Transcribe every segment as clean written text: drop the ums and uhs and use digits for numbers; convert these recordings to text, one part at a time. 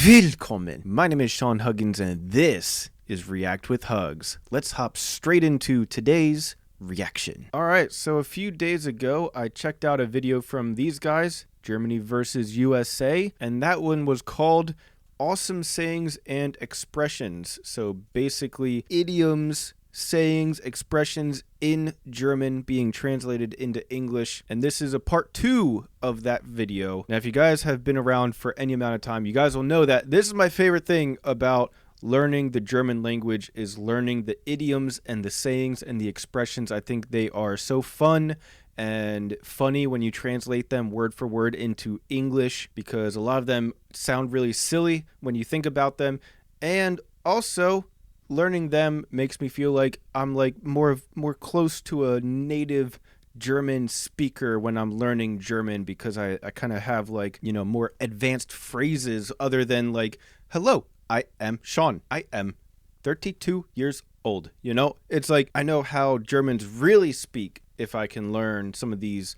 Willkommen! My name is Sean Huggins and this is React with Hugs. Let's hop straight into today's reaction. Alright, so a few days ago I checked out a video from these guys, Germany versus USA, and that one was called Awesome Sayings and Expressions. So basically idioms, sayings, expressions in German being translated into English, and this is a part 2 of that video. Now if you guys have been around for any amount of time, you guys will know that this is my favorite thing about learning the German language, is learning the idioms and the sayings and the expressions. I think they are so fun and funny when you translate them word for word into English, because a lot of them sound really silly when you think about them, and also learning them makes me feel like I'm like more close to a native German speaker when I'm learning German, because I kind of have like, you know, more advanced phrases other than like, hello, I am Sean. I am 32 years old. You know, it's like I know how Germans really speak if I can learn some of these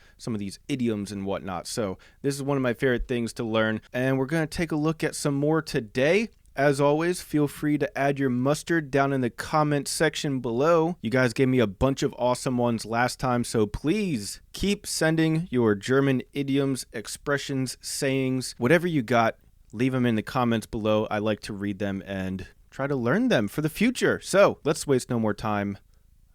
idioms and whatnot. So this is one of my favorite things to learn, and we're going to take a look at some more today. As always, feel free to add your mustard down in the comment section below. You guys gave me a bunch of awesome ones last time, so please keep sending your German idioms, expressions, sayings, whatever you got. Leave them in the comments below. I like to read them and try to learn them for the future. So let's waste no more time.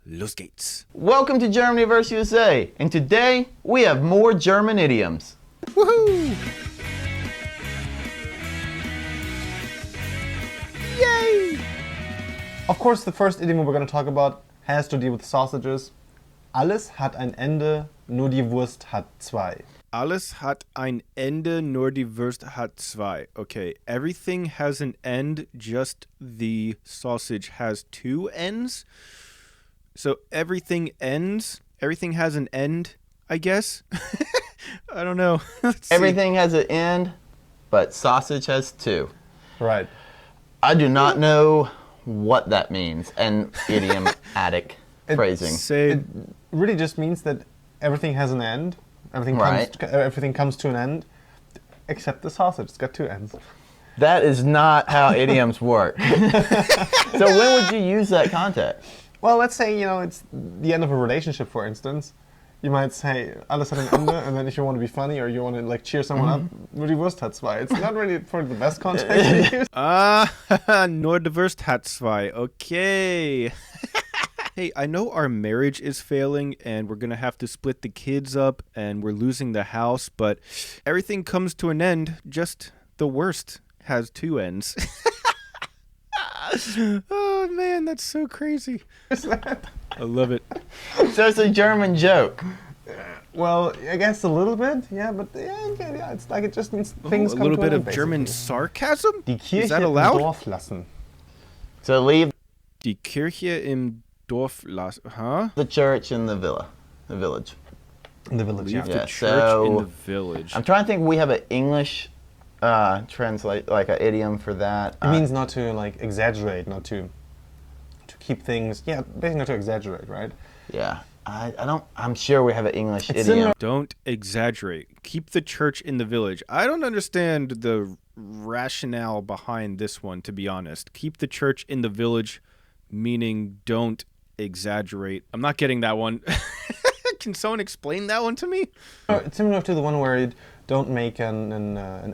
Los geht's. Welcome to Germany vs. USA, and today we have more German idioms. Woohoo! Yay! Of course, the first idiom we're going to talk about has to do with sausages. Alles hat ein Ende, nur die Wurst hat zwei. Alles hat ein Ende, nur die Wurst hat zwei. Okay, everything has an end, just the sausage has two ends. So everything ends, everything has an end, I guess. I don't know. Everything has an end, but sausage has two. Right. I do not know what that means, an idiomatic phrasing. It really just means that everything has an end. Everything comes to an end, except the sausage. It's got two ends. That is not how idioms work. So when would you use that context? Well, let's say, you know, it's the end of a relationship, for instance. You might say, alles hat ein Ende, and then if you want to be funny or you want to like cheer someone up, nur die Wurst hat zwei. It's not really for the best context to use. Nur die Wurst hat zwei. Okay. Hey, I know our marriage is failing and we're going to have to split the kids up and we're losing the house, but everything comes to an end. Just the worst has two ends. Oh man, that's so crazy. I love it. So it's a German joke. Well, I guess a little bit, yeah, but yeah, it's like it just means things come to an end. A little bit of basically. German sarcasm? Die Kirche Is that allowed? im Dorf lassen. So leave Die Kirche im Dorf lassen, huh? the church in the village. In the village, Leave yeah. the church in the village. I'm trying to think. We have an English translate, like an idiom for that. It means not to like exaggerate, not to keep things. Yeah, basically not to exaggerate, right? Yeah, I don't. I'm sure we have an English It's idiom. similar- Don't exaggerate. Keep the church in the village. I don't understand the rationale behind this one, to be honest. Keep the church in the village, meaning don't exaggerate. I'm not getting that one. Can someone explain that one to me? It's similar to the one where you don't make an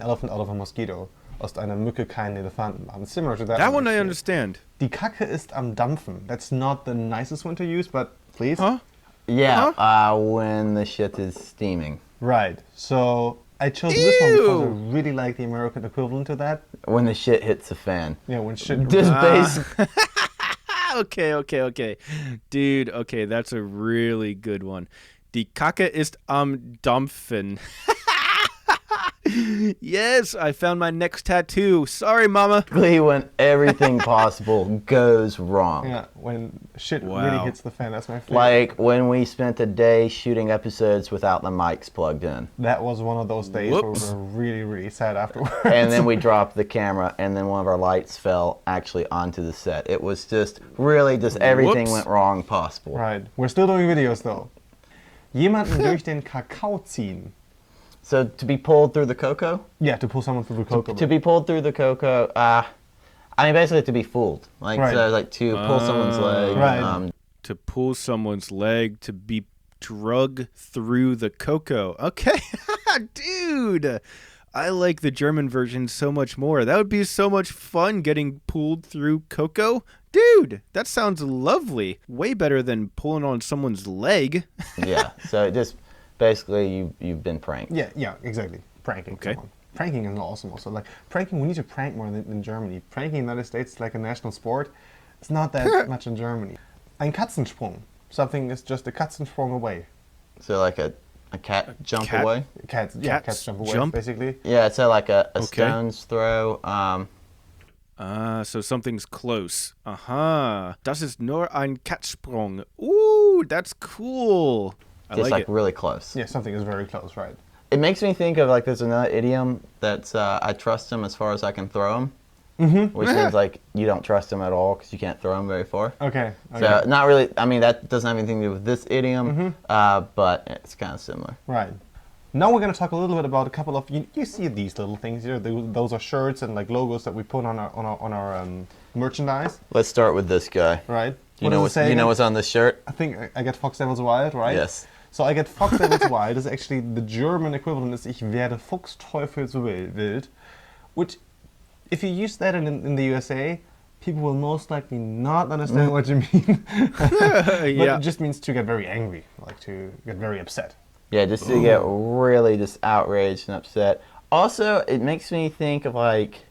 elephant out of a mosquito. Aus einer Mücke keinen Elefanten machen. Similar to that. That one I actually. understand. Die Kacke ist am Dampfen. That's not the nicest one to use, but please. Huh? Yeah, when the shit is steaming. Right. So I chose this one because I really like the American equivalent to that. When the shit hits the fan. Yeah, when shit. Just basic. Okay. Dude, okay, that's a really good one. Die Kacke ist am Dampfen. Yes, I found my next tattoo. Sorry, mama. When everything possible goes wrong. Yeah, when shit Wow. really hits the fan. That's my favorite. Like when we spent a day shooting episodes without the mics plugged in. That was one of those days Whoops. where we were really, really sad afterwards. And then we dropped the camera and then one of our lights fell actually onto the set. It was just really just everything Whoops. went wrong possible. Right. We're still doing videos though. Jemanden durch den Kakao ziehen. So to be pulled through the cocoa? Yeah, to pull someone through the cocoa. To be pulled through the cocoa, I mean, basically to be fooled. Like, Right. so, like to pull someone's leg. Right. To pull someone's leg, to be drug through the cocoa. Okay, dude. I like the German version so much more. That would be so much fun getting pulled through cocoa. Dude, that sounds lovely. Way better than pulling on someone's leg. Yeah, so it just basically you've been pranked. Yeah, exactly. Pranking. Okay. Someone. Pranking is awesome also. Like, pranking, we need to prank more than in Germany. Pranking in the United States is like a national sport. It's not that much in Germany. Ein Katzensprung. Something is just a Katzensprung away. So like a cat jump away? Cats jump away, basically. Yeah, so like a stone's throw. So something's close. Aha. Das ist nur ein Katzsprung. Ooh, that's cool. I Just like like it. really close. Yeah, something is very close, right? It makes me think of like there's another idiom that's I trust him as far as I can throw him. Mm-hmm. Which means like you don't trust him at all because you can't throw him very far. Okay. So not really. I mean that doesn't have anything to do with this idiom, but it's kind of similar. Right. Now we're going to talk a little bit about a couple of you see these little things here. Those are shirts and like logos that we put on our merchandise. Let's start with this guy. Right. You know what's on this shirt? I think I get Fox Devils Wild, right? Yes. So I get Fox Devils Wild is actually the German equivalent is Ich werde Fuchsteufelswild, which if you use that in the USA, people will most likely not understand what you mean. But it just means to get very angry, like to get very upset. Yeah, just to get really just outraged and upset. Also, it makes me think of like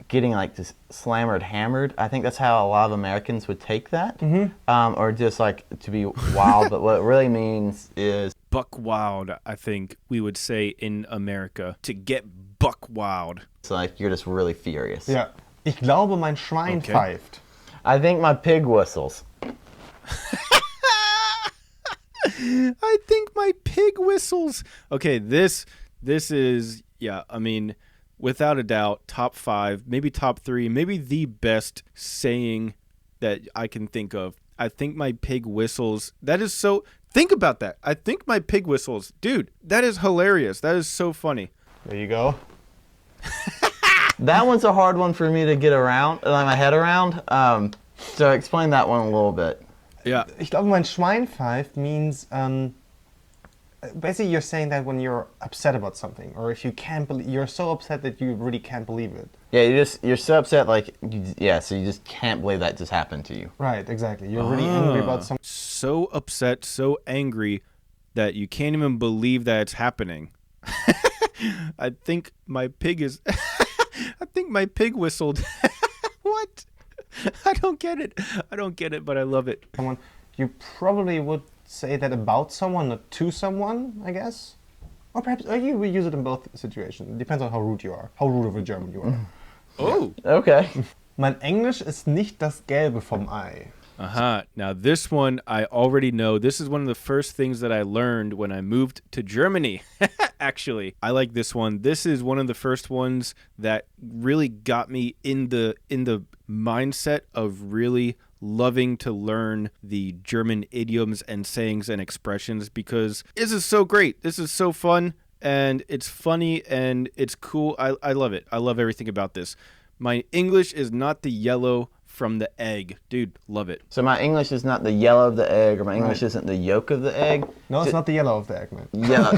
getting like just slammered, hammered. I think that's how a lot of Americans would take that, or just like to be wild. But what it really means is Buck wild, I think we would say in America. To get buck wild. it's like you're just really furious. Yeah. Ich glaube, mein Schwein pfeift. I think my pig whistles. I think my pig whistles. Okay, this is, yeah, I mean, without a doubt, top 5, maybe top 3, maybe the best saying that I can think of. I think my pig whistles. That is so, think about that. I think my pig whistles. Dude, that is hilarious. That is so funny. There you go. That one's a hard one for me to get around, my head around. So explain that one a little bit. Yeah. Ich glaube, mein Schwein pfeift means basically you're saying that when you're upset about something, or if you can't believe, you're so upset that you really can't believe it. Yeah, you're so upset, like so you just can't believe that just happened to you. Right, exactly. You're really angry about something. So upset, so angry that you can't even believe that it's happening. I think my pig is. I think my pig whistled. What? I don't get it, but I love it. Someone, you probably would say that about someone, not to someone, I guess. Or perhaps you would use it in both situations. It depends on how rude you are, how rude of a German you are. Oh. Okay. Mein Englisch ist nicht das Gelbe vom Ei. Now this one I already know. This is one of the first things that I learned when I moved to Germany. Actually, I like this one. This is one of the first ones that really got me in the mindset of really loving to learn the German idioms and sayings and expressions, because this is so great. This is so fun, and it's funny, and it's cool. I love it. I love everything about this. My English is not the yellow from the egg. Dude, love it. So my English is not the yellow of the egg, or my English isn't the yolk of the egg. No, it's not the yellow of the egg, man.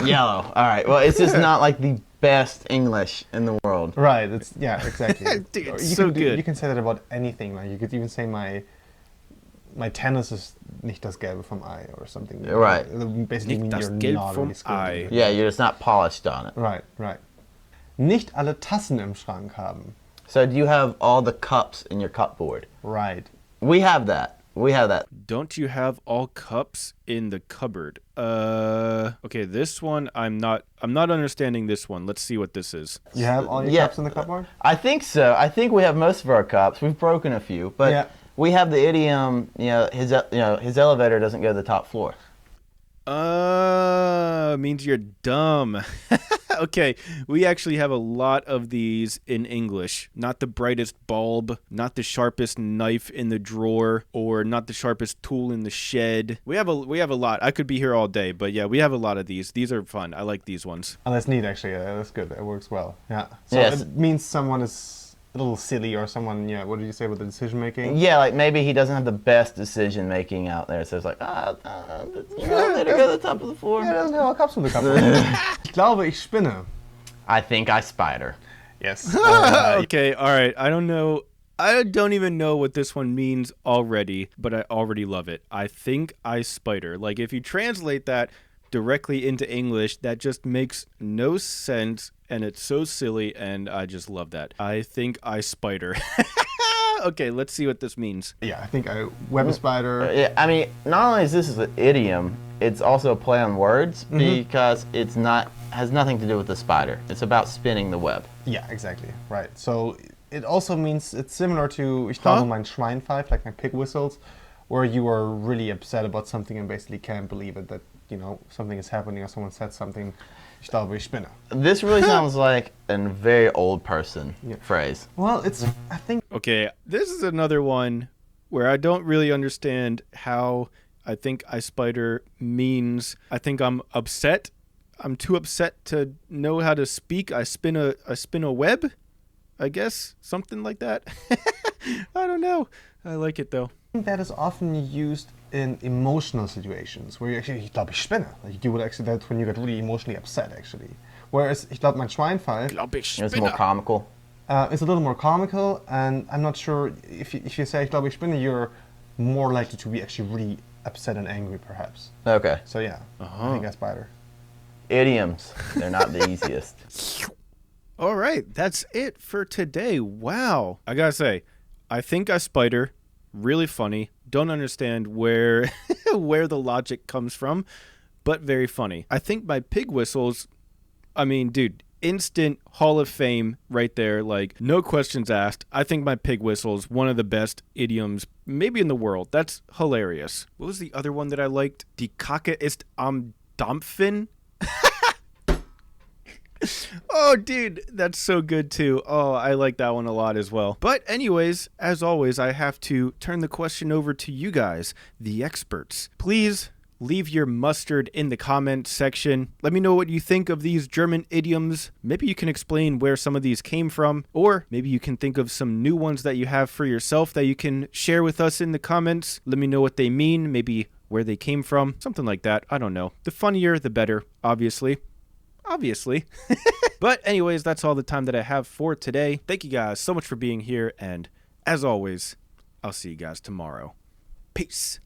Yellow. All right. Well, it's just not like the best English in the world. Right. It's exactly. Dude, it's so good. You can say that about anything. Like you could even say my tennis is nicht das Gelbe vom Ei or something. Right. It basically Nicht means das you're Gelb not vom really skilled. Ei. Yeah, you're just not polished on it. Right. Nicht alle Tassen im Schrank haben. So do you have all the cups in your cupboard? Right. We have that. Don't you have all cups in the cupboard? Okay, this one I'm not understanding this one. Let's see what this is. You have all your cups in the cupboard? I think so. I think we have most of our cups. We've broken a few, but we have the idiom, his elevator doesn't go to the top floor. Means you're dumb. Okay, we actually have a lot of these in English. Not the brightest bulb, not the sharpest knife in the drawer, or not the sharpest tool in the shed. We have a lot. I could be here all day, but yeah, we have a lot of these. These are fun. I like these ones. Oh, that's neat, actually. That's good. It works well. Yeah. So Yes. it means someone is a little silly, or someone, yeah, what did you say with the decision making? Yeah, like maybe he doesn't have the best decision making out there, so it's like, let it go to the top of the floor. Ja, das sind ja Kapsel. Ich glaube, ich spinne. I think I spider. Yes. Okay, all right. I don't know. I don't even know what this one means already, but I already love it. I think I spider. Like, if you translate that directly into English, that just makes no sense, and it's so silly, and I just love that. I think I spider. Okay, let's see what this means. Yeah, I think I web spider. Yeah, I mean, not only is this an idiom, it's also a play on words because it's not has nothing to do with the spider. It's about spinning the web. Yeah, exactly. Right. So it also means it's similar to ich glaube mein Schweinpfeif, like my pig whistles, where you are really upset about something and basically can't believe it that, you know, something is happening or someone said something. Ich glaube, ich spinne. This really sounds like a very old person phrase. Well, it's, I think... Okay, this is another one where I don't really understand how I think I spider means. I think I'm upset. I'm too upset to know how to speak. I spin a web, I guess. Something like that. I don't know. I like it, though. I think that is often used in emotional situations where you actually, ich glaube, ich spinne. Like you would actually, that's when you get really emotionally upset, actually. Whereas, ich glaube, mein Schweinpfeif, It's more comical. it's a little more comical, and I'm not sure if you say, ich glaube, ich spinne, you're more likely to be actually really upset and angry, perhaps. Okay. So yeah, I think I spider. Idioms. They're not the easiest. All right, that's it for today. Wow. I gotta say, I think I spider. Really funny. Don't understand where where the logic comes from, but very funny. I think my pig whistles, I mean, dude, instant Hall of Fame right there. Like, no questions asked. I think my pig whistles, one of the best idioms maybe in the world. That's hilarious. What was the other one that I liked? Die Kacke ist am Dampfen. Oh, dude, that's so good too. Oh, I like that one a lot as well. But anyways, as always, I have to turn the question over to you guys, the experts. Please leave your mustard in the comment section. Let me know what you think of these German idioms. Maybe you can explain where some of these came from, or maybe you can think of some new ones that you have for yourself that you can share with us in the comments. Let me know what they mean, maybe where they came from, something like that. I don't know. The funnier, the better, obviously. But anyways, that's all the time that I have for today. Thank you guys so much for being here, and as always, I'll see you guys tomorrow. Peace.